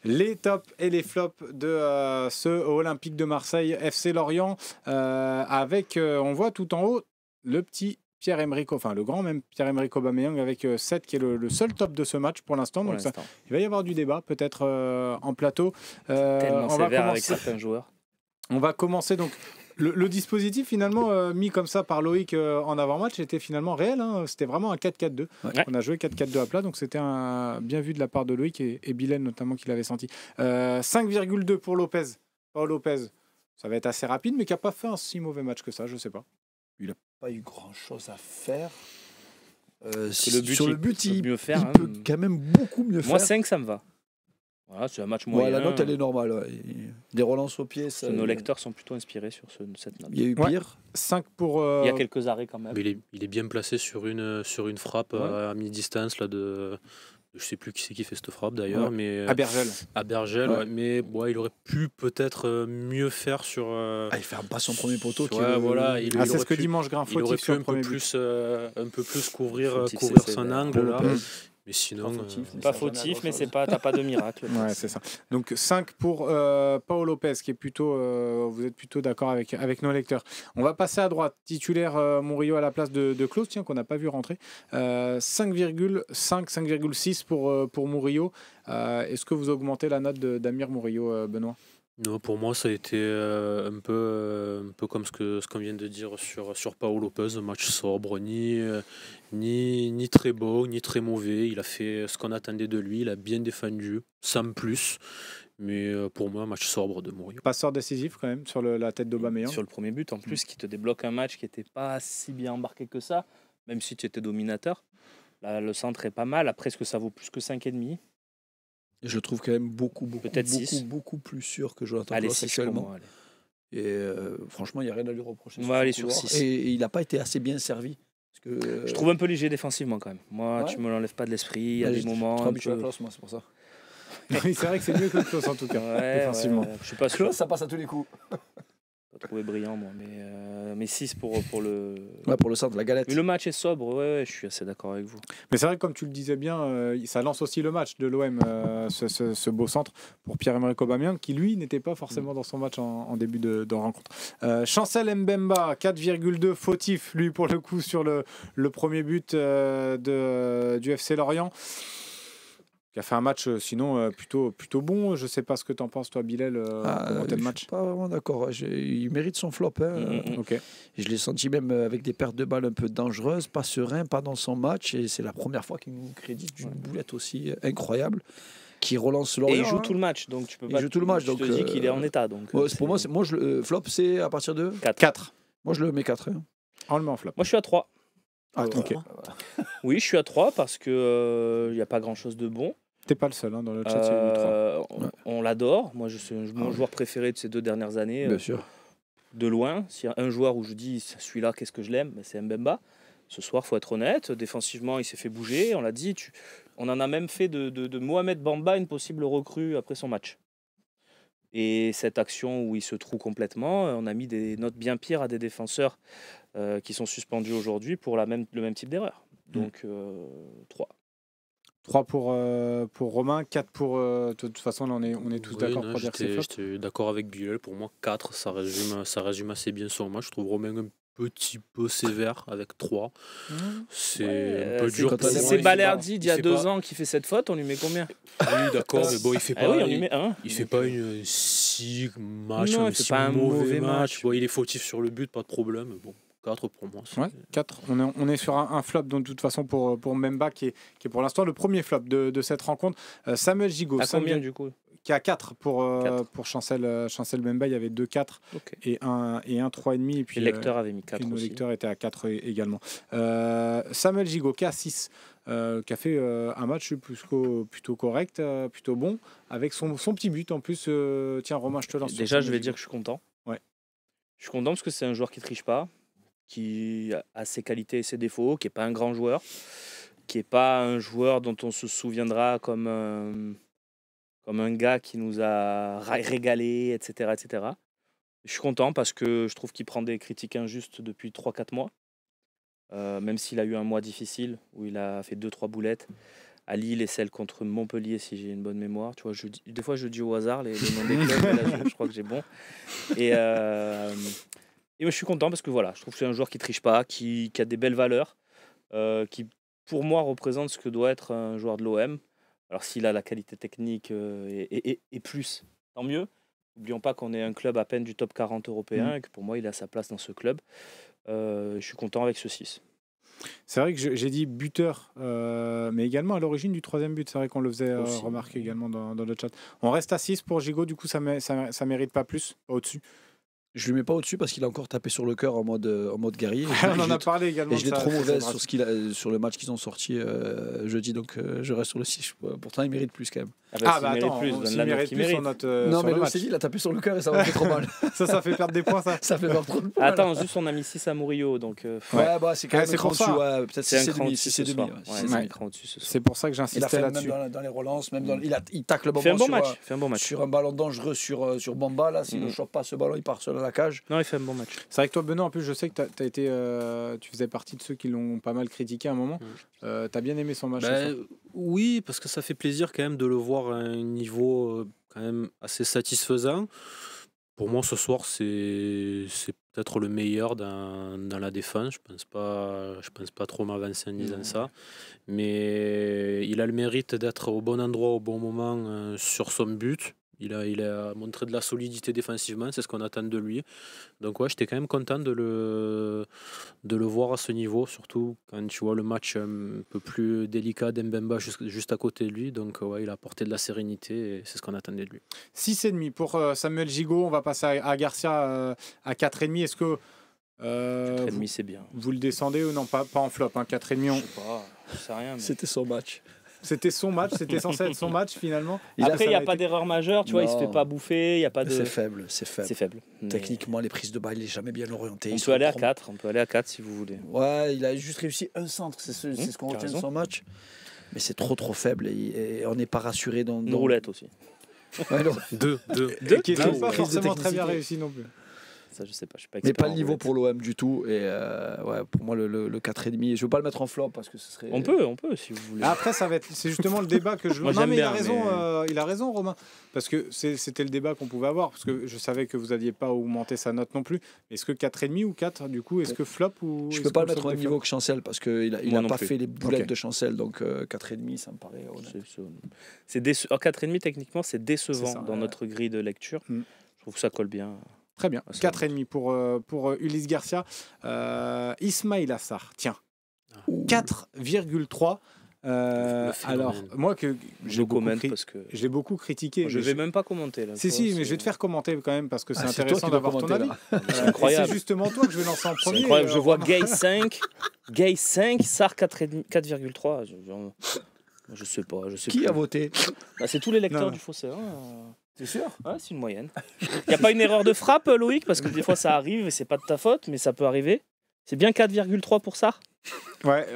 les tops et les flops de ce Olympique de Marseille FC Lorient avec, on voit tout en haut, le petit Pierre-Emerick, enfin le grand même Pierre-Emerick Aubameyang avec 7 qui est le seul top de ce match pour l'instant. Donc ça, il va y avoir du débat peut-être en plateau. Tellement sévère avec certains joueurs. On va commencer donc. Le dispositif finalement mis comme ça par Loïc en avant-match était finalement réel. Hein. C'était vraiment un 4-4-2. Ouais. On a joué 4-4-2 à plat, donc c'était bien vu de la part de Loïc et Bilal notamment qui l'avait senti. 5,2 pour Lopez. Paul Lopez, ça va être assez rapide, mais qui n'a pas fait un si mauvais match que ça, je ne sais pas. Il n'a pas eu grand-chose à faire. Sur le but, il peut quand même beaucoup mieux faire. Moi, 5, ça me va. Voilà, c'est un match moyen. Ouais, la note, elle est normale. Ouais. Des relances au pied. Ça, nos lecteurs sont plutôt inspirés sur cette note. Il y a eu pire. Ouais. 5 pour. Il y a quelques arrêts quand même. Mais il est bien placé sur une frappe à mi-distance là, de. Je ne sais plus qui c'est qui fait cette frappe d'ailleurs. Ouais. Mais, à Bergel. Ouais. Mais il aurait pu peut-être mieux faire sur. Il fait pas son premier poteau. Voilà, c'est ce que dit Mange Grain. Il aurait pu un peu plus couvrir son angle là. Mais sinon, pas fautif, mais t'as pas de miracle. Ouais, c'est ça. Donc 5 pour Paul Lopez, qui est plutôt, vous êtes plutôt d'accord avec nos lecteurs. On va passer à droite, titulaire Murillo à la place de Klose, qu'on n'a pas vu rentrer. 5,6 pour Murillo. Est-ce que vous augmentez la note d'Amir Murillo, Benoît ? Non, pour moi, ça a été un peu comme ce qu'on vient de dire sur Paul Lopez, un match sobre, ni très beau, ni très mauvais. Il a fait ce qu'on attendait de lui, il a bien défendu, sans plus. Mais pour moi, un match sobre de Murillo. Passeur décisif quand même sur la tête d'Aubameyang. Sur le premier but, en plus, qui te débloque un match qui n'était pas si bien embarqué que ça, même si tu étais dominateur. Là, le centre est pas mal. Après, est-ce que ça vaut plus que 5,5 ? Je trouve quand même beaucoup plus sûr que Jonathan Klaus actuellement. Et franchement, il n'y a rien à lui reprocher. On va aller sur 6. Et il n'a pas été assez bien servi. Parce que, je trouve un peu léger défensivement quand même. Moi, tu me l'enlèves pas de l'esprit. Il y a des moments. Je suis habitué à Klaus, moi, c'est pour ça. Oui, c'est vrai que c'est mieux que Klaus en tout cas, défensivement. Je suis pas sûr. Klaus, ça passe à tous les coups. Pas trouvé brillant, moi. Mais 6 pour le. Ouais, pour le centre, la galette. Mais le match est sobre, je suis assez d'accord avec vous. Mais c'est vrai que comme tu le disais bien, ça lance aussi le match de l'OM, ce beau centre pour Pierre-Emerick Aubameyang, qui lui n'était pas forcément dans son match en début de rencontre. Chancel Mbemba, 4,2 fautif, lui pour le coup sur le premier but du FC Lorient. Qui a fait un match sinon plutôt bon. Je ne sais pas ce que tu en penses, toi, Bilal, commenter le match. Je suis pas vraiment d'accord. Il mérite son flop. Okay. Je l'ai senti même avec des pertes de balles un peu dangereuses, pas serein, pas dans son match. Et c'est la première fois qu'il nous crédite d'une boulette aussi incroyable qui relance Lorient. Et il joue tout le match, donc tu peux pas. Il joue tout le match, donc je te dis qu'il est en état. Donc, pour moi, flop, c'est à partir de 4. Moi, je le mets 4. On le met en flop. Moi, je suis à 3. Ah, okay. Oui, je suis à 3 parce qu'il n'y a pas grand-chose de bon. T'es pas le seul dans le chat, il y a eu 3. On l'adore. Moi, c'est mon joueur préféré de ces 2 dernières années. Bien sûr. De loin. S'il y a un joueur où je dis celui-là, qu'est-ce que je l'aime, c'est Mbemba. Ce soir, il faut être honnête. Défensivement, il s'est fait bouger. On l'a dit. On en a même fait de Mohamed Bamba une possible recrue après son match. Et cette action où il se trouve complètement, on a mis des notes bien pires à des défenseurs qui sont suspendus aujourd'hui pour le même type d'erreur. Donc, 3. 3 pour Romain, 4 pour... de toute façon, là, on est tous d'accord pour dire que c'est flop. J'étais d'accord avec Bilal. Pour moi, 4, ça résume assez bien son match. Je trouve Romain un petit peu sévère avec 3. C'est un peu dur. Si c'est Balerdi d'il y a 2 ans qui fait cette faute, on lui met combien ? Oui, d'accord, mais bon, il fait pas... on lui met 1. Il fait pas une si match, non, un si mauvais match. Bon, il est fautif sur le but, pas de problème. Mais bon. 4 pour moi. 4. On est sur un flop, donc de toute façon, pour Mbemba, qui est pour l'instant le premier flop de cette rencontre. Samuel Gigot. À combien du coup ? Qui a 4 pour Chancel Mbemba. Il y avait 2 4 et un 3,5. Et puis, les lecteurs avaient mis 4 puis nos aussi. lecteurs étaient à 4 également. Samuel Gigot, qui a 6. Qui a fait un match plutôt correct, plutôt bon, avec son petit but en plus. Tiens, Romain, je te lance. Déjà, je vais dire que je suis content. Ouais. Je suis content parce que c'est un joueur qui ne triche pas, qui a ses qualités et ses défauts, qui n'est pas un grand joueur, qui n'est pas un joueur dont on se souviendra comme un gars qui nous a régalé, etc., etc. Je suis content parce que je trouve qu'il prend des critiques injustes depuis 3-4 mois, même s'il a eu un mois difficile où il a fait 2-3 boulettes. à Lille et celle contre Montpellier, si j'ai une bonne mémoire. Tu vois, des fois, je dis au hasard les noms des clubs, mais là, je crois que j'ai bon. Et moi, je suis content parce que voilà, je trouve que c'est un joueur qui triche pas, qui a des belles valeurs, qui, pour moi, représente ce que doit être un joueur de l'OM. Alors, s'il a la qualité technique et plus, tant mieux. N'oublions pas qu'on est un club à peine du top 40 européen et que pour moi, il a sa place dans ce club. Je suis content avec ce 6. C'est vrai que j'ai dit buteur, mais également à l'origine du 3e but. C'est vrai qu'on le faisait remarquer également dans le chat. On reste à 6 pour Gigot, du coup, ça mérite pas plus, pas au-dessus. Je lui mets pas au-dessus parce qu'il a encore tapé sur le cœur en mode guerrier. On en a parlé également. Et je l'ai trop mauvaise sur le match qu'ils ont sorti jeudi, donc je reste sur le 6. Pourtant, il mérite plus quand même. Attends, s'il mérite plus, on note. Non, mais le match, il a tapé sur le cœur et ça m'a fait trop mal. ça fait perdre des points, ça. Ça fait perdre trop de points. Attends, juste on a mis 6 à Murillo, donc. Ouais, bah c'est quand même c'est pour ça. Peut-être c'est un 6,5. cran au-dessus. C'est pour ça que j'insistais là-dessus. Même dans les relances, même il tacle le ballon. Fait un bon match. Sur un ballon dangereux sur Bamba, là, s'il ne chope pas ce ballon, il part seul à la cage. Non, il fait un bon match. C'est vrai que toi, Benoît, en plus, je sais que tu faisais partie de ceux qui l'ont pas mal critiqué à un moment. T'as bien aimé son match? Oui, parce que ça fait plaisir quand même de le voir à un niveau quand même assez satisfaisant. Pour moi, ce soir, c'est peut-être le meilleur dans la défense. Je pense pas trop m'avancer en disant ça. Mais il a le mérite d'être au bon endroit au bon moment sur son but. Il a montré de la solidité défensivement, c'est ce qu'on attend de lui. Donc ouais, j'étais quand même content de le voir à ce niveau, surtout quand tu vois le match un peu plus délicat d'Mbemba juste à côté de lui. Donc ouais, il a apporté de la sérénité et c'est ce qu'on attendait de lui. 6,5 pour Samuel Gigot. On va passer à Garcia à 4,5. Est-ce que 4,5 c'est bien. Vous le descendez ou non? Pas en flop, 4,5. Je sais pas, je sais rien. Mais... C'était son match. C'était son match, c'était censé être son match finalement. Après, il n'y a pas d'erreur majeure, tu vois, il se fait pas bouffer, il y a pas de. C'est faible. Mais... Techniquement, les prises de balle, il est jamais bien orienté. On peut aller à 4, si vous voulez. Ouais, il a juste réussi un centre, c'est ce qu'on retient de son match. Mais c'est trop faible et on n'est pas rassuré dans. Une roulette aussi. Ouais, deux. Qui n'est pas forcément très bien réussi non plus. Ça, je sais pas. Mais pas le niveau pour l'OM du tout. Et pour moi, le 4,5. Je veux pas le mettre en flop parce que ce serait. On peut, si vous voulez. Après, c'est justement le débat que je. Moi, non, mais bien, il a raison, Romain. Parce que c'était le débat qu'on pouvait avoir. Parce que je savais que vous n'alliez pas augmenter sa note non plus. Est-ce que 4,5 ou 4 du coup? Est-ce que flop ou. Je peux pas le mettre au même niveau que Chancel parce qu'il n'a pas fait les boulettes de Chancel. Donc 4,5, ça me paraît honnête. 4,5, techniquement, c'est décevant dans notre grille de lecture. Je trouve que ça colle bien. Très bien, 4,5 pour Ulysse Garcia. Ismail Assar, tiens, 4,3. Alors, moi, je commente parce que je l'ai beaucoup critiqué. Moi, je ne vais même pas commenter. Là, si, mais je vais te faire commenter quand même parce que c'est intéressant d'avoir ton avis. C'est incroyable. C'est justement toi que je vais lancer en premier. C'est incroyable. Je vois Gay 5, Sarr 4,3. Je sais pas. Qui a voté? C'est tous les lecteurs du Phocéen. C'est sûr? Ouais, c'est une moyenne. Il n'y a pas une erreur de frappe, Loïc, parce que des fois ça arrive et c'est pas de ta faute, mais ça peut arriver. C'est bien 4,3 pour ça? Ouais,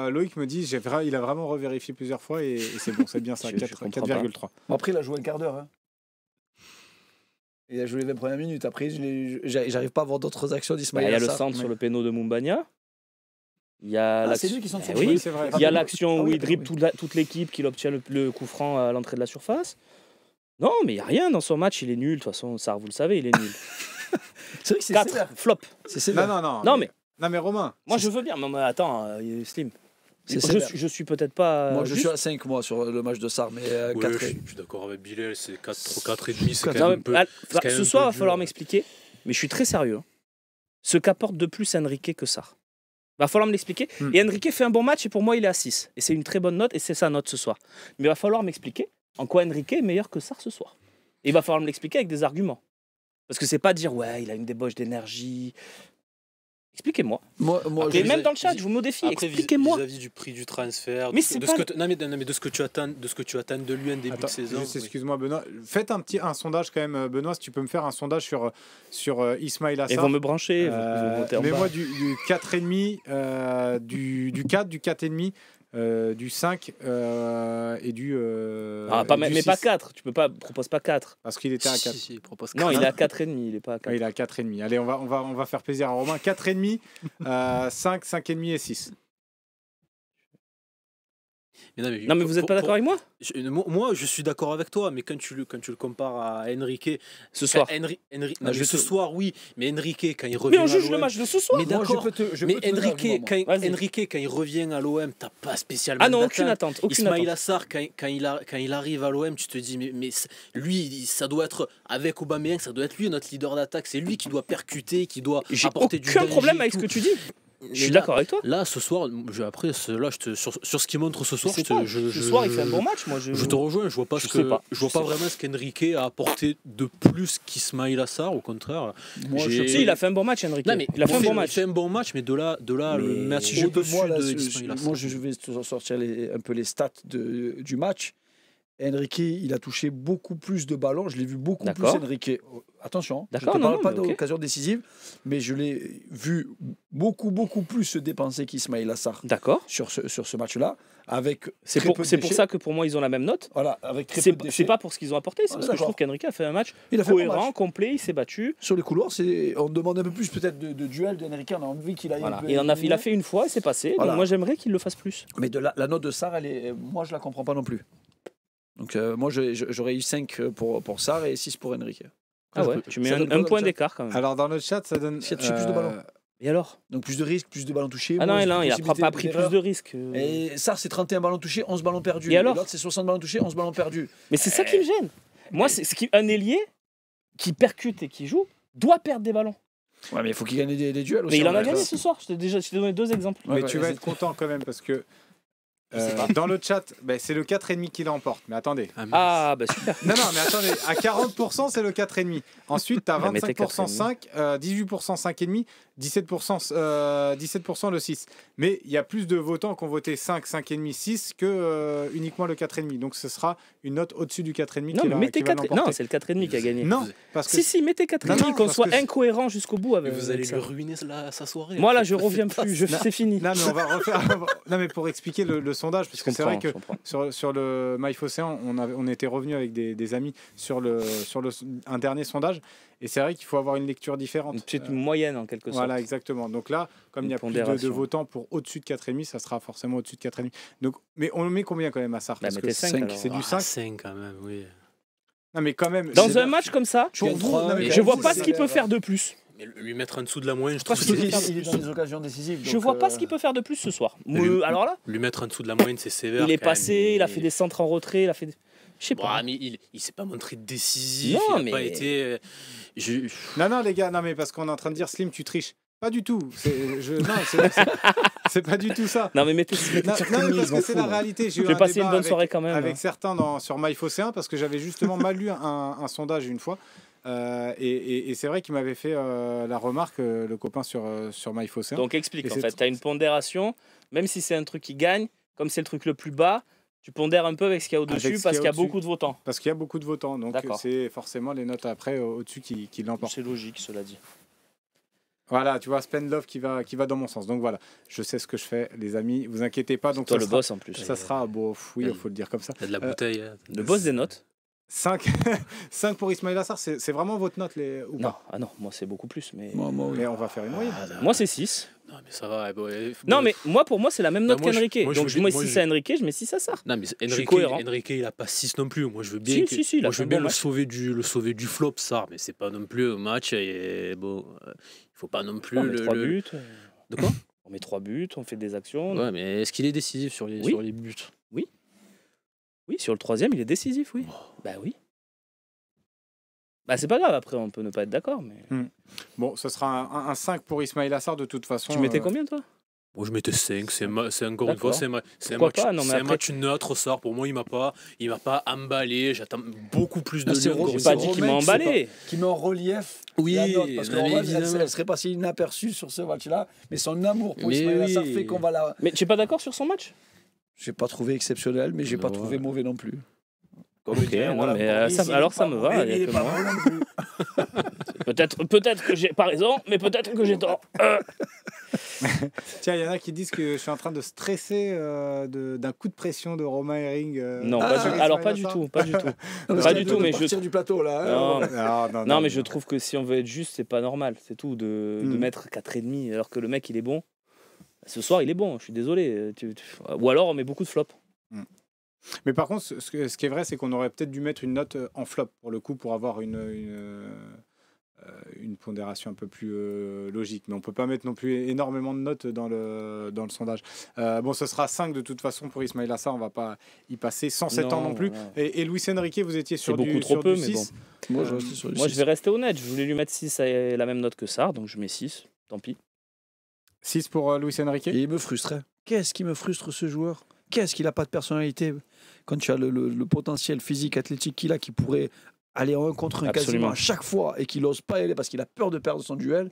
Loïc me dit, il a vraiment revérifié plusieurs fois et c'est bon, c'est bien ça, 4,3. Après, il a joué un quart d'heure. Hein. Il a joué les 20 premières minutes. Après, j'arrive pas à voir d'autres actions d'Ismail. Il y a le centre sur le péno de Mumbagna. Il y a c'est lui qui centre sur oui, c'est vrai. Il y a l'action où il dribble toute l'équipe, qu'il obtient le coup franc à l'entrée de la surface. Non, mais il n'y a rien dans son match, il est nul. De toute façon, Sarr, vous le savez, il est nul. C'est vrai que c'est 4, sévère. flop. C'est sévère. Non, mais Romain. Moi, je veux bien. Mais attends, Slim. Je suis peut-être pas. Moi, je suis à 5 mois sur le match de Sarr, mais 4. Je suis d'accord avec Bilal, c'est 4,5. C'est quand même un peu. Ce soir, il va falloir m'expliquer, mais je suis très sérieux. Ce qu'apporte de plus Enrique que Sarr. Il va falloir me l'expliquer. Et Enrique fait un bon match et pour moi, il est à 6. Et c'est une très bonne note et c'est sa note ce soir. Mais il va falloir m'expliquer en quoi Enrique est meilleur que Sarr ce soir. Et il va falloir me l'expliquer avec des arguments. Parce que c'est pas dire, ouais, il a une débauche d'énergie. Expliquez-moi. Et même dans le chat, je vous mets au défi. Expliquez-moi. Vis-à-vis du prix du transfert, mais de ce que tu attends de lui en début de saison. Excuse-moi, Benoît. Faites un sondage quand même, Benoît, si tu peux me faire un sondage sur Ismail Assar. Ils vont me brancher. Mais moi, du 4,5, du 4, du 4,5. Du 5 et du. Mais pas 4, tu proposes pas 4. Parce qu'il était à 4. Si, non, il est à 4,5, il est pas à 4. Ouais, il est à 4,5. Allez, on va faire plaisir à Romain. 4,5, 5, 5,5 et 6. Non, mais vous n'êtes pas d'accord avec moi? Moi, je suis d'accord avec toi, mais quand tu le compares à Enrique. Ce soir. Ce soir, oui, mais Enrique, quand il revient. Mais on juge le match de ce soir. Mais d'accord, mais Enrique, quand il revient à l'OM, t'as pas spécialement. Ah non, aucune attente. Ismaïla Sarr, quand il arrive à l'OM, tu te dis, mais lui, ça doit être, avec Aubameyang, ça doit être lui notre leader d'attaque. C'est lui qui doit percuter, qui doit apporter du danger. J'ai aucun problème avec ce que tu dis. Je suis d'accord avec toi. Là, ce soir, sur ce qu'il montre ce soir, ce soir, il fait un bon match. Moi, je te rejoins. Je vois pas vraiment ce qu'Enrique a apporté de plus qu'Ismaïla Sarr. Au contraire. Si, il a fait un bon match, Enrique. Il a fait un bon match. Mais de là, le match au-dessus d'Ismaïla Sarr. Moi, je vais sortir un peu les stats du match. Enrique, il a touché beaucoup plus de ballons. Je l'ai vu beaucoup plus, Enrique. Attention, je ne parle pas d'occasion décisive, mais je l'ai vu beaucoup plus se dépenser qu'Ismaïla Sarr sur ce match-là. C'est pour ça que pour moi, ils ont la même note. Voilà, c'est pas pour ce qu'ils ont apporté, c'est parce que je trouve qu'Enrique a fait un match cohérent, complet, il s'est battu. Sur les couloirs, on demande un peu plus peut-être de duel d'Enrique. On a envie qu'il aille un peu. Il a fait une fois et c'est passé. Donc moi, j'aimerais qu'il le fasse plus. Mais la note de Sarr, moi, je la comprends pas non plus. Donc moi j'aurais eu 5 pour Sarr et 6 pour Enrique. Ah ouais, tu mets un point d'écart quand même. Alors dans le chat, ça donne. Si tu touches plus de ballons. Et alors? Donc plus de risques, plus de ballons touchés. Ah non, il n'a pas pris plus de risques. Et Sarr, c'est 31 ballons touchés, 11 ballons perdus. Et alors? L'autre, c'est 60 ballons touchés, 11 ballons perdus. Mais c'est ça qui me gêne. Moi, un ailier qui percute et qui joue doit perdre des ballons. Ouais, mais il faut qu'il gagne des duels aussi. Mais il en a gagné ce soir. Je t'ai donné 2 exemples. Mais tu vas être content quand même parce que. Dans le chat, c'est le 4,5 qui l'emporte. Mais attendez. Ah, bah super. Non, mais attendez. À 40%, c'est le 4,5. Ensuite, tu as 25% 5, 18% 5,5, 17% le 6. Mais il y a plus de votants qui ont voté 5, 5,5, 6 que uniquement le 4,5. Donc ce sera une note au-dessus du 4,5 qui va l'emporter. Non, c'est le 4,5 qui a gagné. Non, parce que. Si, mettez 4,5, qu'on soit incohérent jusqu'au bout. Avec vous allez lui ruiner sa soirée. Moi, là, je reviens plus. C'est fini. Non, mais on va refaire. Non, mais pour expliquer le sondage, parce que c'est vrai que sur le MyFocéan, on était revenu avec des amis sur un dernier sondage, et c'est vrai qu'il faut avoir une lecture différente. Une petite moyenne en quelque sorte. Voilà, exactement. Donc là, comme il y a plus de votants pour au-dessus de 4,5, ça sera forcément au-dessus de 4,5. Donc, mais on le met combien quand même à Sarr? Parce que 5, c'est du 5. 5 quand même, oui. Non, mais quand même. Dans un match comme ça, pour vous, je vois pas ce qu'il peut faire de plus. Mais lui mettre en dessous de la moyenne, je trouve qu'il est dans des occasions décisives. Je vois pas ce qu'il peut faire de plus ce soir. Alors là, lui mettre en dessous de la moyenne, c'est sévère. Il est passé, il a fait des centres en retrait, il a fait. Je sais pas. Mais il s'est pas montré décisif. Non, il a pas été. Non, les gars, non, mais parce qu'on est en train de dire Slim, tu triches. Pas du tout. C'est pas du tout ça. Non, mais mettez parce que c'est la réalité. J'ai passé une bonne soirée quand même. Avec certains sur MyFocéan, parce que j'avais justement mal lu un sondage une fois. Et c'est vrai qu'il m'avait fait la remarque, le copain sur MyFocéan. Donc explique, en fait, tu as une pondération, même si c'est un truc qui gagne, comme c'est le truc le plus bas, tu pondères un peu avec ce qu'il y a au-dessus parce qu'il y a beaucoup de votants. Parce qu'il y a beaucoup de votants, donc c'est forcément les notes après au-dessus qui l'emportent. C'est logique, cela dit. Voilà, tu vois, Spend Love qui va dans mon sens. Donc voilà, je sais ce que je fais, les amis, vous inquiétez pas. Donc toi le boss en plus. Ça sera, oui, il faut le dire comme ça. Il y a de la bouteille. Le boss des notes. 5 pour Ismaïla Sarr, c'est vraiment votre note ou pas? Non, moi c'est beaucoup plus. Mais mais on va faire une moyenne. Moi c'est 6. Non, mais ça va. Non, mais pour moi c'est la même note qu'Enrique. Donc je mets 6 à Enrique, je mets 6 à Sarr. Non, mais Enrique il a pas 6 non plus. Moi je veux bien, le sauver du flop, Sarr, mais c'est pas non plus un match. Et bon, il faut pas non plus. On met 3 buts. De quoi? On met 3 buts, on fait des actions. Ouais, mais est-ce qu'il est décisif sur les buts? Oui, sur le 3e, il est décisif, oui. Bah oui. Bah c'est pas grave, après on peut ne pas être d'accord. Mais... Bon, ce sera un 5 pour Ismaïla Sarr de toute façon. Tu mettais combien toi? Moi je mettais 5, c'est encore une fois, c'est un match neutre, Sarr. Pour moi il m'a pas emballé, j'attends beaucoup plus de lui. J'ai pas dit qu'il m'a emballé. Qui met en relief la note, parce qu'elle serait passée inaperçue sur ce match-là, mais son amour pour Ismaïla Sarr fait qu'on va la... Mais tu n'es pas d'accord sur son match? J'ai pas trouvé exceptionnel, mais j'ai pas trouvé mauvais non plus. Ok, mais alors ça me va. Il y a que moi. Peut-être que j'ai pas raison, mais peut-être que j'ai tort. Tiens, il y en a qui disent que je suis en train de stresser d'un coup de pression de Romain Herring. Non, pas du tout. Pas du tout, mais je du plateau là. Non, mais je trouve que si on veut être juste, c'est pas normal. C'est tout de mettre 4,5 alors que le mec il est bon. Ce soir il est bon, je suis désolé. Ou alors on met beaucoup de flops. Mais par contre, ce qui est vrai, c'est qu'on aurait peut-être dû mettre une note en flop, pour le coup, pour avoir une pondération un peu plus logique. Mais on ne peut pas mettre non plus énormément de notes dans le sondage. Bon, ce sera 5 de toute façon pour Ismaïla Sarr, on ne va pas y passer 107 ans non plus. Et Luis Enrique, vous étiez sur beaucoup trop peu, 6. Mais bon. Moi, je vais rester honnête. Je voulais lui mettre 6 à la même note que Sarr, donc je mets 6. Tant pis. 6 pour Luis Enrique. Et il me frustrait. Qu'est-ce qui me frustre, ce joueur? Qu'est-ce qu'il n'a pas de personnalité? Quand tu as le potentiel physique, athlétique qu'il a, qui pourrait aller en 1 contre 1 quasiment à chaque fois et qu'il n'ose pas y aller parce qu'il a peur de perdre son duel,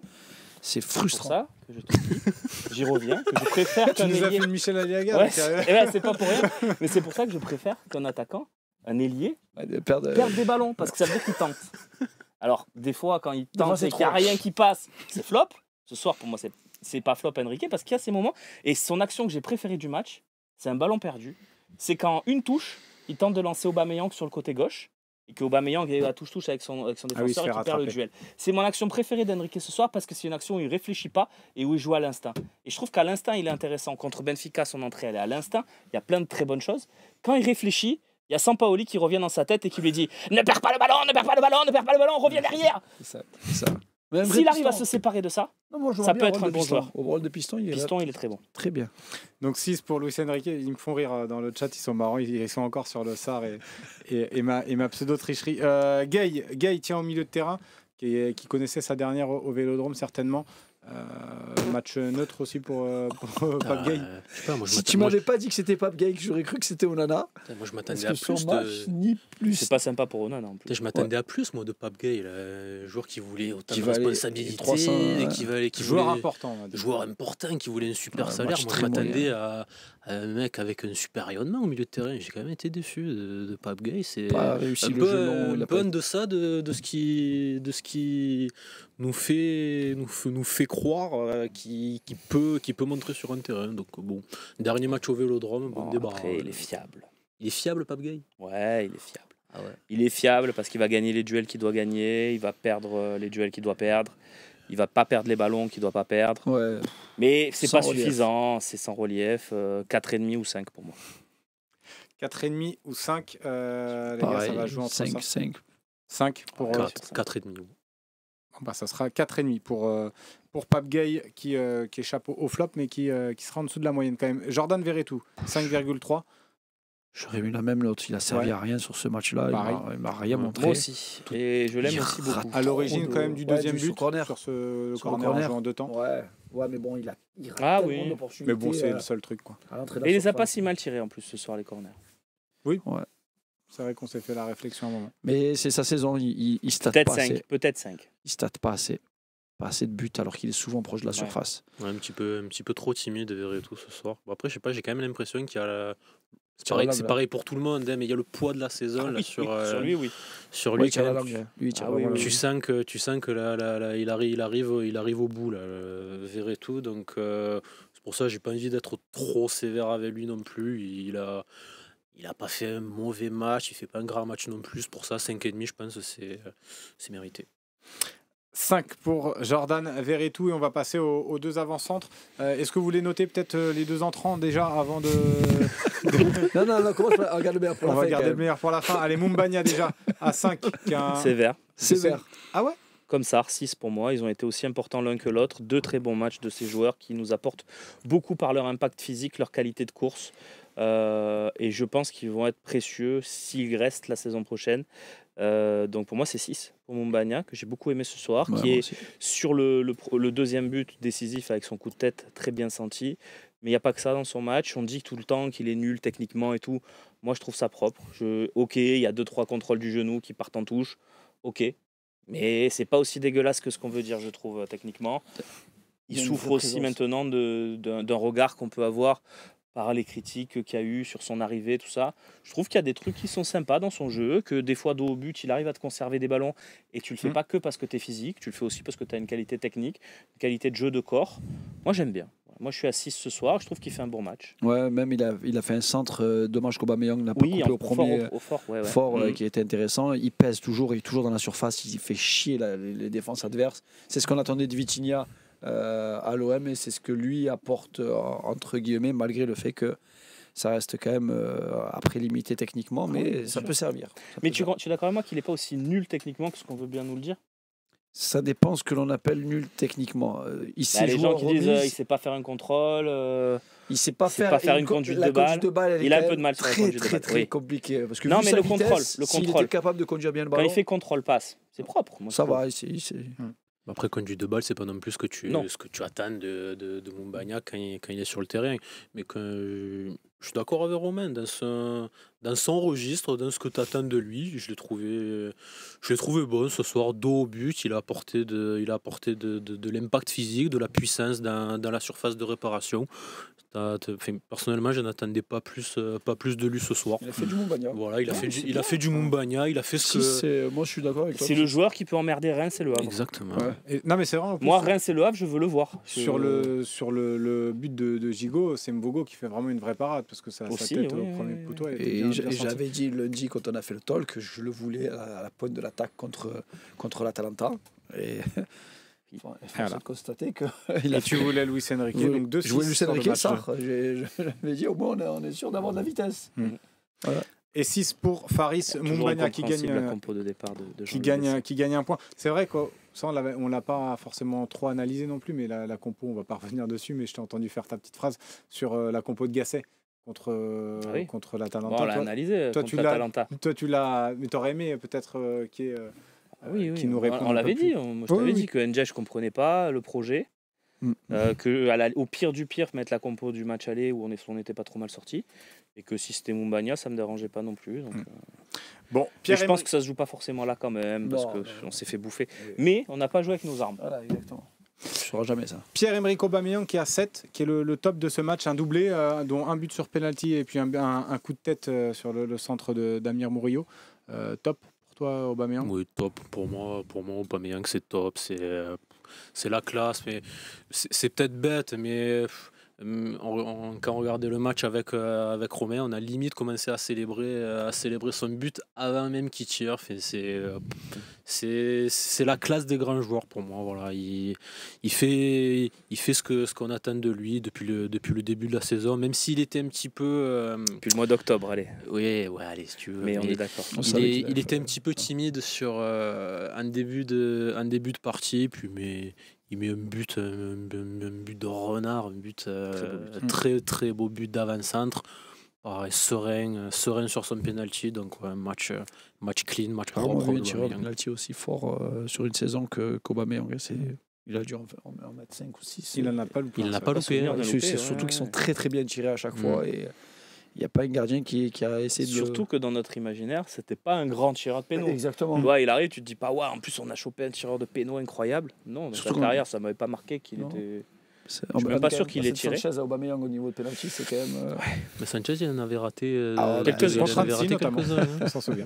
c'est frustrant. C'est pour ça que je te dis, j'y reviens, que je préfère qu'un ailier... Tu nous as fait Michel Aliaga. Ouais, c'est pas pour rien, mais c'est pour ça que je préfère qu'un attaquant, un ailier, perde des ballons, parce que ça veut dire qu'il tente. Alors, des fois, quand il tente et qu'il n'y a rien qui passe, c'est flop. Ce soir, pour moi, c'est pas flop Enrique, parce qu'il y a ces moments, et son action que j'ai préférée du match, c'est un ballon perdu. C'est quand une touche, il tente de lancer Aubameyang sur le côté gauche, et qu'Aubameyang est à touche-touche avec son défenseur et qui perd le duel. C'est mon action préférée d'Enrique ce soir parce que c'est une action où il ne réfléchit pas et où il joue à l'instinct. Et je trouve qu'à l'instinct, il est intéressant. Contre Benfica, son entrée, elle est à l'instinct. Il y a plein de très bonnes choses. Quand il réfléchit, il y a Sampaoli qui revient dans sa tête et qui lui dit « Ne perds pas le ballon, ne perds pas le ballon, ne perds pas le ballon, reviens derrière !» C'est ça. S'il arrive à se séparer de ça, ça peut être un bon joueur. Au rôle de piston, il est très bon. Très bien. Donc 6 pour Luis Enrique. Ils me font rire dans le chat, ils sont marrants, ils sont encore sur le Sarr et ma pseudo-tricherie. Gay tient au milieu de terrain, qui connaissait sa dernière au Vélodrome certainement. Match neutre aussi pour Pape Gay. Si tu m'avais pas dit que c'était Pape Gay, j'aurais cru que c'était Onana. Moi je m'attendais à plus ni plus. C'est pas sympa pour Onana en plus. Je m'attendais à plus moi de Pape Gay, un joueur qui voulait autant de responsabilité, qui joueur voulait important, qui voulait un super salaire. Moi je m'attendais à un mec avec un super rayonnement au milieu de terrain. J'ai quand même été déçu de Pape Gay. C'est pas réussi un le jeu long. Il a pas de ça, de ce qui nous fait croire qu'il peut montrer sur un terrain. Donc bon, dernier match au Vélodrome, bon débat. Après, il est fiable. Il est fiable, Pape Gay? Ouais, il est fiable. Ah ouais. Il est fiable parce qu'il va gagner les duels qu'il doit gagner, il va perdre les duels qu'il doit perdre, il va pas perdre les ballons qu'il doit pas perdre. Ouais. Mais c'est pas suffisant, c'est sans relief. 4,5 ou 5 pour moi. 4,5 ou 5, les gars, ça va jouer entre 5 pour 4,5. Bah, ça sera 4,5 pour Pape Gay qui échappe au flop mais qui sera en dessous de la moyenne quand même. Jordan Verretou, 5,3. J'aurais mis la même note. Il a servi à rien sur ce match-là. Il m'a rien montré. Moi aussi. Et je l'aime aussi beaucoup. À l'origine quand même du deuxième but sur ce corner en jouant en 2 temps. Ouais, mais bon, il a oui. Mais bon, c'est le seul truc quoi. Et il les a pas si mal tirés en plus ce soir les corners. Oui. Ouais. C'est vrai qu'on s'est fait la réflexion à un moment. Mais c'est sa saison, il state pas assez. Peut-être 5. Il state pas assez. Pas assez de buts alors qu'il est souvent proche de la surface. Ouais, un petit peu trop timide Verretou ce soir. Bon, après, je sais pas, j'ai quand même l'impression qu'il y a c'est pareil pour tout le monde, mais il y a le poids de la saison sur lui, oui. Sur lui, quand même. Tu sens que là, il arrive au bout là, Verretou, donc c'est pour ça que j'ai pas envie d'être trop sévère avec lui non plus. Il a pas fait un mauvais match, il fait pas un grand match non plus. Pour ça, 5,5, je pense que c'est mérité. 5 pour Jordan Verretou et on va passer aux 2 avant-centres. Est-ce que vous voulez noter peut-être les 2 entrants déjà avant de... non, commence par regarder le meilleur pour la fin. On va garder le meilleur pour la fin. Allez, Mumbagna déjà à 5. Sévère. Ah ouais? Comme ça, 6 pour moi. Ils ont été aussi importants l'un que l'autre. 2 très bons matchs de ces joueurs qui nous apportent beaucoup par leur impact physique, leur qualité de course. Et je pense qu'ils vont être précieux s'ils restent la saison prochaine. Donc pour moi c'est 6 pour Mumbagna que j'ai beaucoup aimé ce soir, qui est sur le deuxième but décisif avec son coup de tête très bien senti, mais il n'y a pas que ça dans son match. On dit tout le temps qu'il est nul techniquement et tout, moi je trouve ça propre. Ok, il y a 2-3 contrôles du genou qui partent en touche, ok, mais c'est pas aussi dégueulasse que ce qu'on veut dire, je trouve, techniquement. Il souffre aussi maintenant d'un regard qu'on peut avoir par les critiques qu'il y a eu sur son arrivée, tout ça. Je trouve qu'il y a des trucs qui sont sympas dans son jeu, que des fois, dos au but, il arrive à te conserver des ballons, et tu le fais pas que parce que tu es physique, tu le fais aussi parce que tu as une qualité technique, une qualité de jeu de corps. Moi, j'aime bien. Moi, je suis à 6 ce soir, je trouve qu'il fait un bon match. Ouais, même il a fait un centre, dommage qu'Aubameyang n'a pas coupé au premier fort qui était intéressant. Il pèse toujours, il est toujours dans la surface, il fait chier les défenses adverses. C'est ce qu'on attendait de Vitinha à l'OM et c'est ce que lui apporte entre guillemets, malgré le fait que ça reste quand même après limité techniquement, mais ça peut servir. Mais tu es d'accord avec moi qu'il n'est pas aussi nul techniquement que ce qu'on veut bien nous le dire? Ça dépend ce que l'on appelle nul techniquement. Les gens qui disent il ne sait pas faire un contrôle, il ne sait pas faire une conduite de balle. Il a un peu de mal sur la conduite de balle. Très compliqué. Parce que non, mais le contrôle. S'il était capable de conduire bien le ballon. Quand il fait contrôle-passe, c'est propre. Ça va. Après, conduite de balle, c'est pas non plus ce que tu attends de Moumbagna quand il est sur le terrain. Mais je suis d'accord avec Romain, dans son registre, dans ce que tu attends de lui, je l'ai trouvé bon ce soir, dos au but. Il a apporté de l'impact physique, de la puissance dans la surface de réparation. Personnellement, je n'attendais pas plus de lui ce soir. Il a fait du Moumbagna. Voilà, il a fait du Moumbagna, il a fait ce que... Moi, je suis d'accord avec toi. C'est le joueur qui peut emmerder Reims et Le Havre. Exactement. Ouais. Non, mais c'est vrai. Moi, Reims et Le Havre, je veux le voir. Sur le but de Gigot, c'est Mvogo qui fait vraiment une vraie parade parce que sa tête au premier poteau. Et j'avais dit lundi, quand on a fait le talk, que je le voulais à la pointe de l'attaque contre l'Atalanta. Et... Il faut constater que. Tu voulais Luis Enrique, donc 2-6. Je voulais Luis Enrique, ça. J'avais dit, au moins, on est sûr d'avoir de la vitesse. Voilà. Et 6 pour Faris Moumbagna qui gagne la compo de départ qui gagne un point. C'est vrai que ça, on l'a pas forcément trop analysé non plus, mais la compo, on va pas revenir dessus, mais je t'ai entendu faire ta petite phrase sur la compo de Gasset contre l'Atalanta. Bon, on l'a analysé contre l'Atalanta. Toi, tu l'as... Mais tu aurais aimé peut-être qu'il y ait... qui nous répond. On l'avait dit. Moi, je t'avais dit que NJ, je ne comprenais pas le projet. Au pire du pire, mettre la compo du match aller où on n'était pas trop mal sorti. Et que si c'était Moumbagna, ça ne me dérangeait pas non plus. Donc, Bon, je pense que ça ne se joue pas forcément là quand même, parce qu'on s'est fait bouffer. Mais on n'a pas joué avec nos armes. Voilà, exactement. Ça ne sera jamais ça. Pierre-Emerick Aubameyang qui a 7, qui est le top de ce match, un doublé, dont un but sur penalty et puis un coup de tête sur le centre d'Amir Murillo. Top. Toi, Aubameyang? Oui, top. Pour moi, Aubameyang, c'est top. C'est la classe. Mais c'est peut-être bête, mais quand on regardait le match avec Romain, on a limite commencé à célébrer son but avant même qu'il tire. C'est la classe des grands joueurs pour moi. Voilà. Il fait ce qu'on attend de lui depuis le début de la saison, même s'il était un petit peu... Depuis le mois d'octobre, allez. Oui, allez, si tu veux. Mais on est d'accord. Il était un petit peu timide sur un début de partie, puis il met un but de renard, un but très très beau but d'avant-centre. Serein sur son penalty, donc match clean, match propre. Il tire un penalty aussi fort sur une saison qu'Aubameyang. Il a dû en mettre 5 ou 6. Il n'en a pas loupé. C'est surtout qu'ils sont très très bien tirés à chaque fois. Et il n'y a pas un gardien qui a essayé de... Surtout que dans notre imaginaire, c'était pas un grand tireur de péno. Exactement. Ouais, il arrive, tu te dis pas, en plus on a chopé un tireur de péno incroyable. Non, dans sa carrière, ça m'avait pas marqué qu'il était... Je suis même pas sûr qu'il ait tiré. Sanchez à Aubameyang au niveau de penalty, c'est quand même... Mais Sanchez, il en avait raté quelques-uns. On s'en souvient.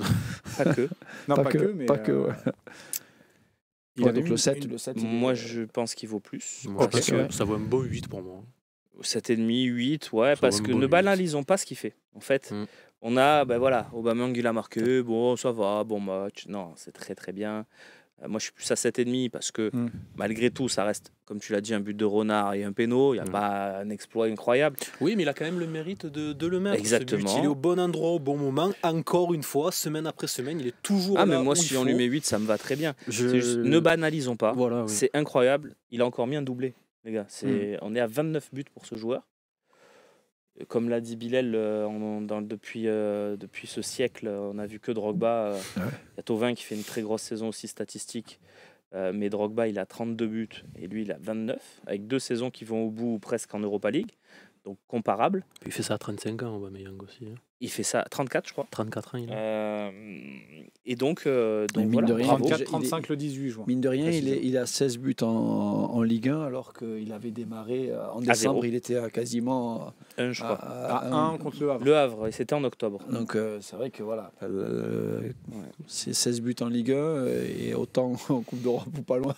Pas que. Non, pas que, mais... Pas que, ouais. Il a donc le 7. Moi, je pense qu'il vaut plus. Ça vaut un beau 8 pour moi. 7,5, 8, parce que ne banalisons pas ce qu'il fait. En fait, on a, Aubameyang, il a marqué, bon, ça va, bon match. Non, c'est très très bien. Moi, je suis plus à 7,5 parce que malgré tout, ça reste, comme tu l'as dit, un but de renard et un péno. Il n'y a pas un exploit incroyable. Oui, mais il a quand même le mérite de le mettre. Exactement. Il est au bon endroit, au bon moment. Encore une fois, semaine après semaine, il est toujours là. Mais moi, si on lui met 8, ça me va très bien. Ne banalisons pas. Voilà, c'est incroyable. Il a encore mis un doublé, les gars. On est à 29 buts pour ce joueur. Comme l'a dit Bilal, depuis ce siècle, on n'a vu que Drogba. Il y a Thauvin qui fait une très grosse saison aussi statistique. Mais Drogba, il a 32 buts et lui, il a 29, avec 2 saisons qui vont au bout presque en Europa League. Donc comparable. Il fait ça à 35 ans, Aubameyang aussi. Il fait ça à 34, je crois. 34 ans, il a. Et donc mine de rien, 34-35 le 18 juin. Mine de rien, il a 16 buts en Ligue 1, alors qu'il avait démarré en décembre, il était à quasiment 1, je crois. À 1 contre le Havre. Le Havre, et c'était en octobre. Donc c'est vrai que voilà, c'est 16 buts en Ligue 1 et autant en Coupe d'Europe ou pas loin.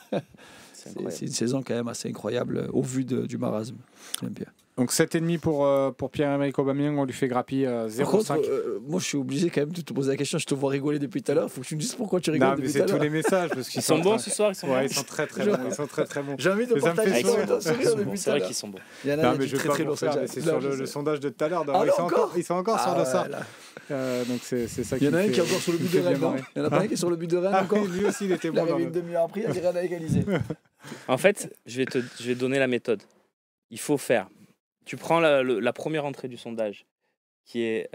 C'est une saison quand même assez incroyable au vu du marasme. J'aime bien. Donc 7,5 pour Pierre-Emerick Aubameyang, on lui fait grappiller 0,5. Moi je suis obligé quand même de te poser la question, je te vois rigoler depuis tout à l'heure, faut que tu me dises pourquoi tu rigoles depuis tout à l'heure. C'est tous les messages. Parce qu'ils sont bons ce soir, ils sont bons. Ils sont très très bons. Ils sont très très bons. J'ai envie de partager ton sourire depuis C'est vrai qu'ils sont bons. Il y en a qui sont très lourds. C'est sur le sondage de tout à l'heure. Ils sont encore sur le ça. Donc c'est ça. Il y en a un qui est encore sur le but de Rennes. Il y en a pas un qui est sur le but de Rennes encore. Lui aussi il était bon. Il arrive une demi-heure après, il a dit rien à égaliser. En fait, je vais donner la méthode. Il faut faire. Tu prends la première entrée du sondage, qui est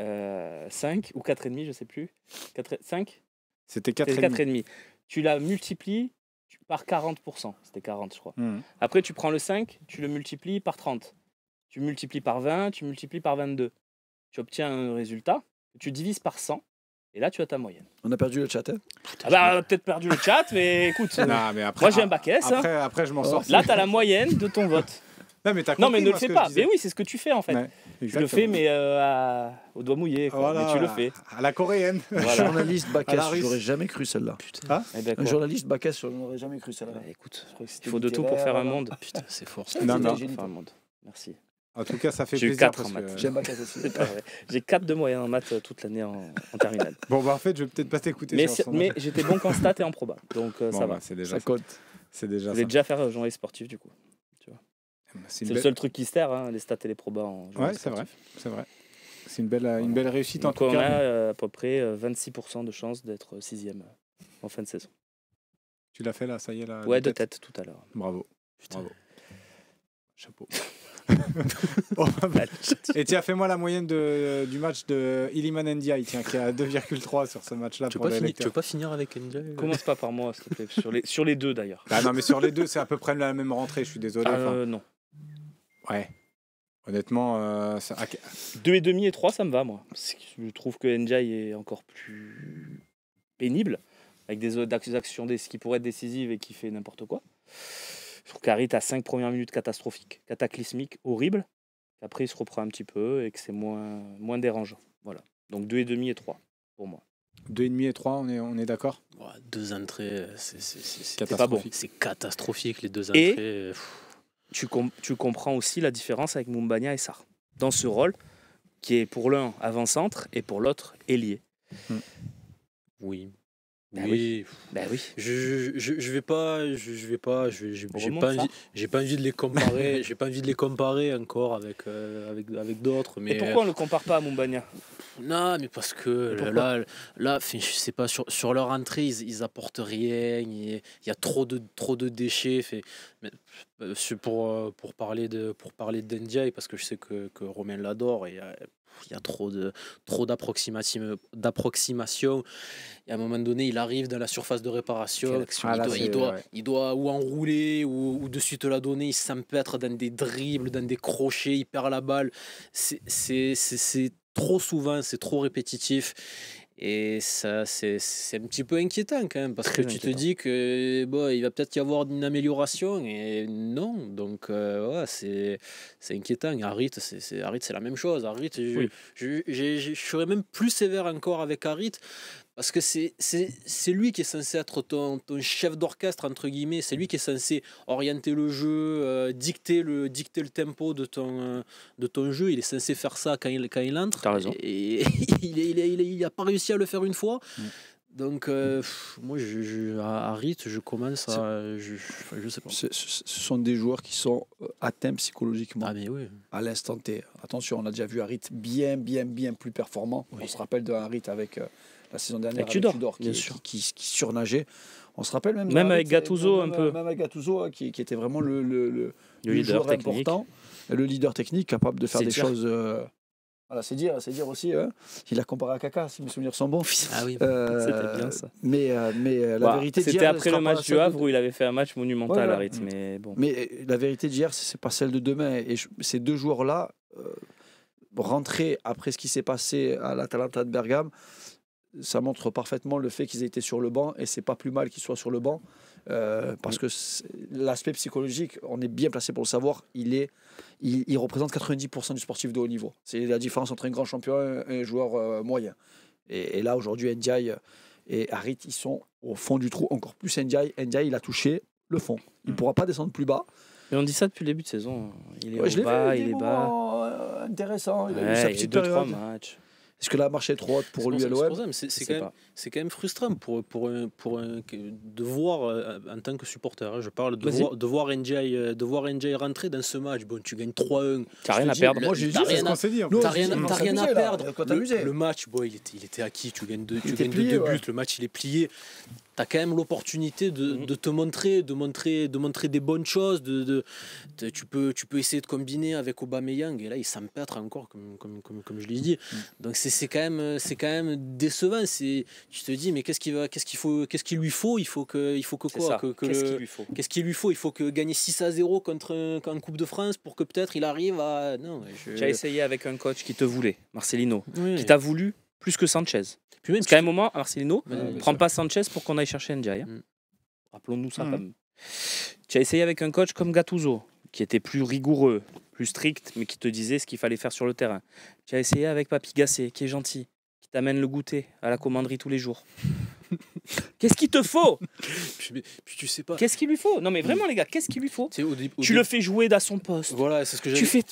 5 ou 4,5, je ne sais plus. 5 ? C'était 4,5. Tu la multiplies par 40%. C'était 40, je crois. Après, tu prends le 5, tu le multiplies par 30. Tu multiplies par 20, tu multiplies par 22. Tu obtiens un résultat, tu divises par 100. Et là, tu as ta moyenne. On a perdu le chat. On a peut-être perdu le chat, mais écoute. Mais après, moi, j'ai un bac S. Après, je m'en sors. Là, tu as la moyenne de ton vote. Non, mais ne le fais pas. Mais oui, c'est ce que tu fais en fait. Tu le fais, mais au doigt mouillé. Voilà, mais tu le fais. À la coréenne. Voilà. Journaliste bac S, j'aurais jamais cru celle-là. Putain. Un journaliste bac S, j'aurais jamais cru celle-là. Écoute, il faut de tout pour faire un monde. Putain, c'est fort. Non, faire un monde. Merci. En tout cas, ça fait plaisir. J'ai eu 4 en maths. J'ai un bac S aussi. J'ai 4 de moyenne en maths toute l'année en terminale. Bon, en fait, je vais peut-être pas t'écouter. Mais j'étais bon qu'en stats et en proba. Donc ça va. Ça compte. C'est déjà ça. Je vais déjà faire journaliste sportif du coup. C'est le seul truc qui se terre, les stats et les probas en ouais, c'est vrai. C'est une belle réussite. Donc en tout cas. On a à peu près 26% de chances d'être 6e en fin de saison. Tu l'as fait là, ça y est là. Ouais, de tête tout à l'heure. Bravo. Bravo. Chapeau. Et tiens, fais-moi la moyenne du match de Iliman Ndiaye, qui est à 2,3 sur ce match-là. Tu veux pas finir avec Ndiaye? Commence pas par moi, s'il te plaît. Sur les deux d'ailleurs. Non, mais sur les deux, c'est à peu près la même rentrée, je suis désolé. Non. Ouais. Honnêtement, 2,5 et 3, ça me va, moi. Je trouve que Ndiaye est encore plus pénible, avec des actions qui pourraient être décisives et qui fait n'importe quoi. Je trouve qu'Harit a 5 premières minutes catastrophiques, cataclysmiques, horribles. Après, il se reprend un petit peu et que c'est moins dérangeant. Voilà. Donc 2,5 et 3 pour moi. 2,5 et 3, on est d'accord? 2 entrées, c'est pas bon. C'est catastrophique les 2 entrées. Et tu comprends aussi la différence avec Moumbagna et Sarr. Dans ce rôle, qui est pour l'un avant-centre et pour l'autre ailier. Oui. Ben oui. J'ai pas envie de les comparer. J'ai pas envie de les comparer encore avec d'autres. Mais et pourquoi on le compare pas à Moumbagna? Non, mais parce que là, je sais pas, sur leur entrée, ils apportent rien. Il y a trop de déchets. Pour parler d'Ndiaye, parce que je sais que Romain l'adore, et il y a trop d'approximation. Et à un moment donné, il arrive dans la surface de réparation. Il doit ou enrouler ou de suite la donner. Il s'empêtre dans des dribbles, dans des crochets. Il perd la balle. C'est trop souvent, c'est trop répétitif. Et ça, c'est un petit peu inquiétant quand même, parce que tu te dis que il va peut-être y avoir une amélioration, et non. Donc, c'est inquiétant. Harit, c'est la même chose. Harit, je serais même plus sévère encore avec Harit, parce que c'est lui qui est censé être ton chef d'orchestre, entre guillemets. C'est lui qui est censé orienter le jeu, dicter le tempo de ton jeu. Il est censé faire ça quand il entre. T'as raison. Et il n'a pas réussi à le faire une fois. Donc, moi, Harit, je commence à... Je sais pas. Ce sont des joueurs qui sont atteints psychologiquement. Ah, mais oui. À l'instant T. Attention, on a déjà vu Harit bien plus performant. Oui. On se rappelle de Harit avec... la saison dernière avec Tudor qui surnageait. On se rappelle même avec Gattuso un peu. Même avec Gattuso qui était vraiment le leader technique. Important, le leader technique capable de faire des choses. Voilà, c'est dire aussi. Il a comparé à Kaka, si mes souvenirs sont bons. Ah oui, c'était bien ça. Mais la vérité c'était après le match du Havre où il avait fait un match monumental à rythme. Mais la vérité d'hier, c'est pas celle de demain. Et ces deux joueurs-là, rentrer après ce qui s'est passé à l'Atalanta de Bergame, ça montre parfaitement le fait qu'ils aient été sur le banc, et c'est pas plus mal qu'ils soient sur le banc, parce que l'aspect psychologique, on est bien placé pour le savoir, il représente 90% du sportif de haut niveau. C'est la différence entre un grand champion et un joueur moyen. Et là aujourd'hui, Ndiaye et Harit, ils sont au fond du trou, encore plus Ndiaye. Ndiaye, il a touché le fond. Il ne pourra pas descendre plus bas. Mais on dit ça depuis le début de saison. Il est au bas, il est bas. Intéressant. Il a eu sa petite période. 2-3 matchs. Est-ce que la marche est trop haute pour lui à l'OM? C'est quand même frustrant de voir, en tant que supporter, hein, je parle de voir NJ rentrer dans ce match. Bon, tu gagnes 3-1. T'as rien à perdre. Moi, j'ai dit ce qu'on s'est dit. T'as rien à perdre. Le match, bon, il était acquis. Tu gagnes 2 buts. Le match, il est plié. Tu as quand même l'opportunité de te montrer, de montrer des bonnes choses. Tu peux essayer de combiner avec Aubameyang. Et là, il s'empêtre encore, comme je l'ai dit. Donc, c'est quand même décevant. Tu te dis, mais qu'est-ce qu'il lui faut? Il faut que quoi? Qu'est-ce qu'il lui faut? Il faut que gagner 6-0 contre en Coupe de France pour que peut-être il arrive à. Non, tu as essayé avec un coach qui te voulait, Marcelino, qui t'a voulu plus que Sanchez. Puis même, parce qu'à un moment, Marcelino ne prend pas Sanchez pour qu'on aille chercher Ndiaye. Rappelons-nous ça. Tu as essayé avec un coach comme Gattuso, qui était plus rigoureux, plus strict, mais qui te disait ce qu'il fallait faire sur le terrain. Tu as essayé avec Papi Gassé, qui est gentil, qui t'amène le goûter à la commanderie tous les jours. Qu'est-ce qu'il te faut? Puis tu sais pas. Qu'est-ce qu'il lui faut? Non mais vraiment les gars, qu'est-ce qu'il lui faut? Tu le fais jouer à son poste. Voilà, c'est ce que tu fais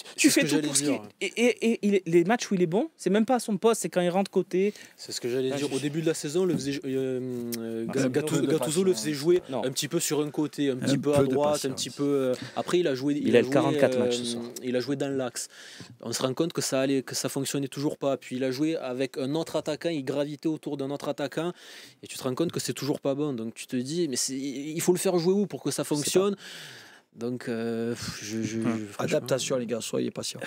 tout pour ce qu'il... Et les matchs où il est bon, c'est même pas à son poste, c'est quand il rentre côté. C'est ce que j'allais dire. Au début de la saison, Gattuso le faisait jouer un petit peu sur un côté, un petit peu à droite, un petit peu. Après, il a joué. Il a 44 matchs ce soir. Il a joué dans l'axe. On se rend compte que ça fonctionnait toujours pas. Puis il a joué avec un autre attaquant, il gravitait autour d'un autre attaquant. Et tu te rends compte que c'est toujours pas bon. Donc tu te dis, mais il faut le faire jouer où pour que ça fonctionne? Donc, adaptation, les gars, soyez patients.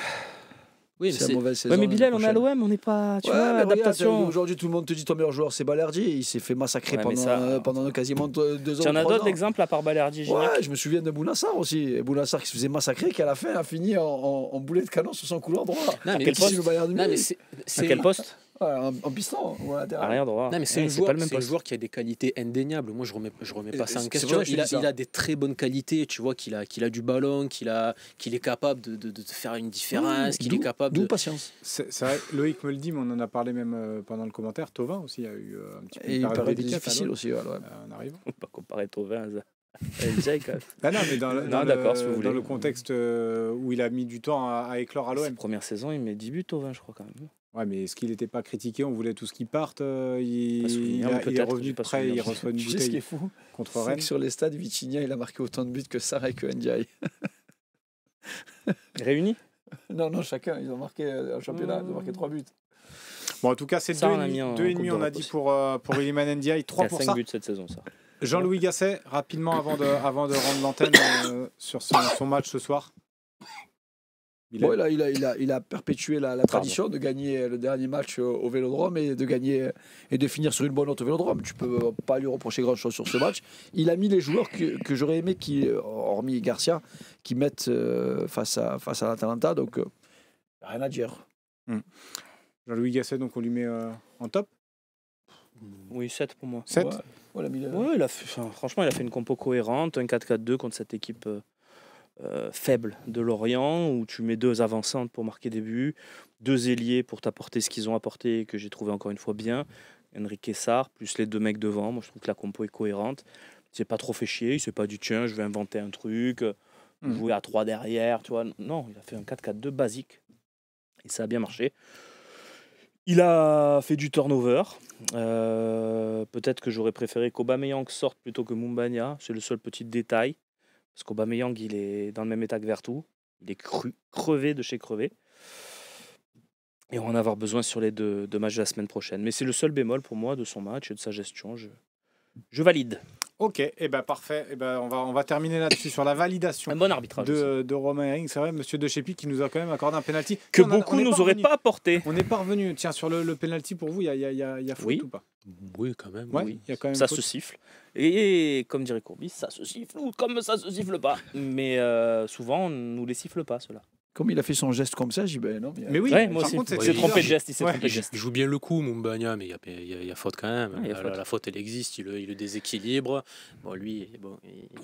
Oui, c'est la mauvaise saison. Mais Bilal, on est à l'OM, on n'est pas. Tu vois, adaptation. Aujourd'hui, tout le monde te dit ton meilleur joueur, c'est Balerdi. Il s'est fait massacrer pendant quasiment 2 ans. Tu en as d'autres exemples à part Balerdi? Ouais, je me souviens de Bounassar aussi. Bounassar qui se faisait massacrer, qui à la fin a fini en boulet de canon sur son couloir droit. À quel poste? En piston ou à latéral. Arrière droit. Non, mais c'est un joueur qui a des qualités indéniables. Moi, je remets pas ça en question. Il a des très bonnes qualités. Tu vois qu'il a du ballon, qu'il est capable de faire une différence, qu'il est capable de patience. C'est vrai, Loïc me le dit, mais on en a parlé même pendant le commentaire. Thauvin aussi a eu un petit peu une période difficile aussi. En arrivant. On peut pas comparer Thauvin à non, mais dans le contexte où il a mis du temps à éclore à l'OM. Sa première saison, il met 10 buts Thauvin, je crois quand même. Ouais, mais est-ce qu'il n'était pas critiqué? On voulait tous qu'ils partent. Il est revenu de près, il reçoit une bouteille. Ce qui est fou contre Rennes. Sur les stades, Vitinha, il a marqué autant de buts que Sarr et que Ndiaye. Réunis? Non, chacun. Ils ont marqué un championnat, ils ont marqué 3 buts. Bon, en tout cas, c'est 2,5 on a dit pour Iliman Ndiaye, 3 pour ça. 5 buts cette saison, ça. Jean-Louis Gasset, rapidement avant de rendre l'antenne sur son match ce soir. Bon, là, il a perpétué la tradition de gagner le dernier match au Vélodrome et de finir sur une bonne note au Vélodrome. Tu peux pas lui reprocher grand-chose sur ce match. Il a mis les joueurs que j'aurais aimé, hormis Garcia, qui mettent face à l'Atalanta. Donc, rien à dire. Jean-Louis Gasset, donc on lui met en top? Oui, 7 pour moi. 7 ouais, franchement, il a fait une compo cohérente, un 4-4-2 contre cette équipe faible de Lorient, où tu mets 2 avancantes pour marquer des buts, 2 ailiers pour t'apporter ce qu'ils ont apporté et que j'ai trouvé encore une fois bien, Enrique Sarr, plus les 2 mecs devant. Moi, je trouve que la compo est cohérente. Il s'est pas trop fait chier, il s'est pas dit tiens, je vais inventer un truc, jouer à 3 derrière, tu vois. Non, il a fait un 4-4-2 basique et ça a bien marché. Il a fait du turnover. Peut-être que j'aurais préféré qu'Aubameyang sorte plutôt que Moumbagna. C'est le seul petit détail. Parce qu'Aubameyang, il est dans le même état que Vertou. Il est crevé de chez crevé. Et on va en avoir besoin sur les deux matchs de la semaine prochaine. Mais c'est le seul bémol pour moi de son match et de sa gestion. Je valide. Ok, et parfait. On va terminer là-dessus sur la validation. Un bon arbitrage de Romain Herring. C'est vrai, Monsieur De Chépy qui nous a quand même accordé un penalty que beaucoup nous auraient pas apporté. On n'est pas revenu. Tiens, sur le penalty pour vous, il y a faute ou pas? Oui, quand même. Ouais, y a quand même ça faute. Se siffle. Et comme dirait Courbis, ça se siffle ou comme ça se siffle pas. Mais souvent, on nous les siffle pas, ceux-là. Comme il a fait son geste comme ça, j'ai dit ben non. Mais oui, moi aussi. Il s'est trompé de geste. Il joue bien le coup, Moumbagna, mais il y a faute quand même. La faute, elle existe, il le déséquilibre. Bon, lui,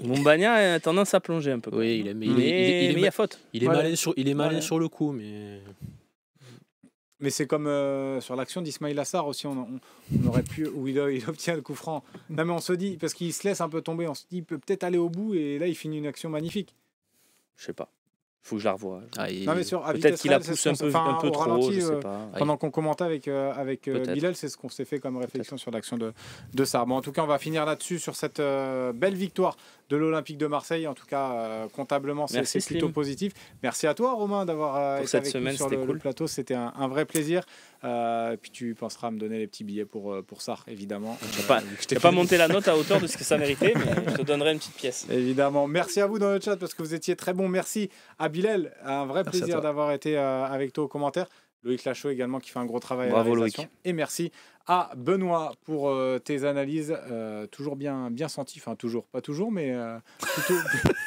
Moumbagna a tendance à plonger un peu. Oui, mais il y a faute. Il est malin sur le coup, mais. Mais c'est comme sur l'action d'Ismaïl Assar aussi, on aurait pu, où il obtient le coup franc. Non mais on se dit, parce qu'il se laisse un peu tomber, on se dit il peut peut-être aller au bout et là il finit une action magnifique. Je sais pas. Faut que je la revoie. Non, mais peut-être qu'il la pousse un peu trop, ralenti, je sais pas. Pendant qu'on commentait avec Bilal, c'est ce qu'on s'est fait comme réflexion sur l'action de Sarr. Bon, en tout cas, on va finir là-dessus sur cette belle victoire de l'Olympique de Marseille. En tout cas, comptablement, c'est plutôt positif. Merci à toi, Romain, d'avoir été avec nous sur le plateau. C'était un vrai plaisir. Puis tu penseras à me donner les petits billets pour Sarr, évidemment. Je n'ai pas monté la note à hauteur de ce que ça méritait, mais je te donnerai une petite pièce. Évidemment. Merci à vous dans le chat parce que vous étiez très bons. Merci à Bilal. Un vrai plaisir d'avoir été avec toi aux commentaires. Loïc Lachaud également qui fait un gros travail. Bravo, à la réalisation. Loïc. Et merci à Benoît pour tes analyses toujours bien senties. Enfin, pas toujours, mais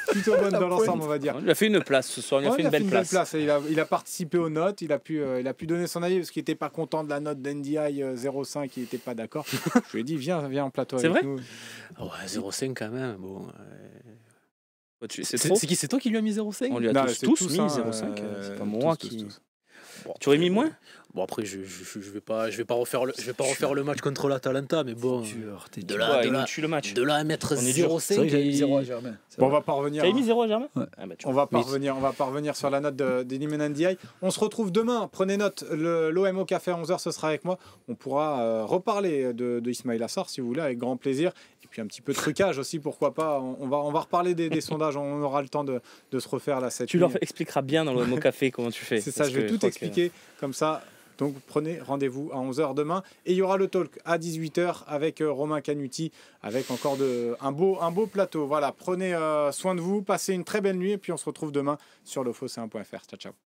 plutôt bonnes dans l'ensemble, on va dire. Il a fait une place ce soir, il a fait une belle place. Il a participé aux notes, il a pu donner son avis parce qu'il n'était pas content de la note d'NDI 0,5, il n'était pas d'accord. Je lui ai dit, viens en plateau avec nous. Ouais, 0,5 quand même. Bon, c'est qui? C'est toi qui lui as mis 0,5? On lui a tous mis 0,5. C'est pas moi qui... Bon, tu aurais mis moins? Bon, après je vais pas refaire le match contre l'Atalanta, mais bon, de là à mettre 0,5 j'avais mis 0 à Germain. Bon, on va pas revenir. T'avais mis 0 à Germain? Ouais. On va pas revenir sur la note d'Iliman Ndiaye. On se retrouve demain. Prenez note, l'OM au café à 11h, ce sera avec moi. On pourra reparler de Ismaïla Sarr si vous voulez, avec grand plaisir. Et puis un petit peu de trucage aussi, pourquoi pas. On va reparler des sondages. On aura le temps de se refaire là cette Tu leur expliqueras bien dans l'OM au café comment tu fais. C'est ça, je vais tout expliquer comme ça. Donc prenez rendez-vous à 11h demain. Et il y aura le talk à 18h avec Romain Canuti, avec encore un beau plateau. Voilà, prenez soin de vous, passez une très belle nuit et puis on se retrouve demain sur lefosséen.fr. Ciao, ciao.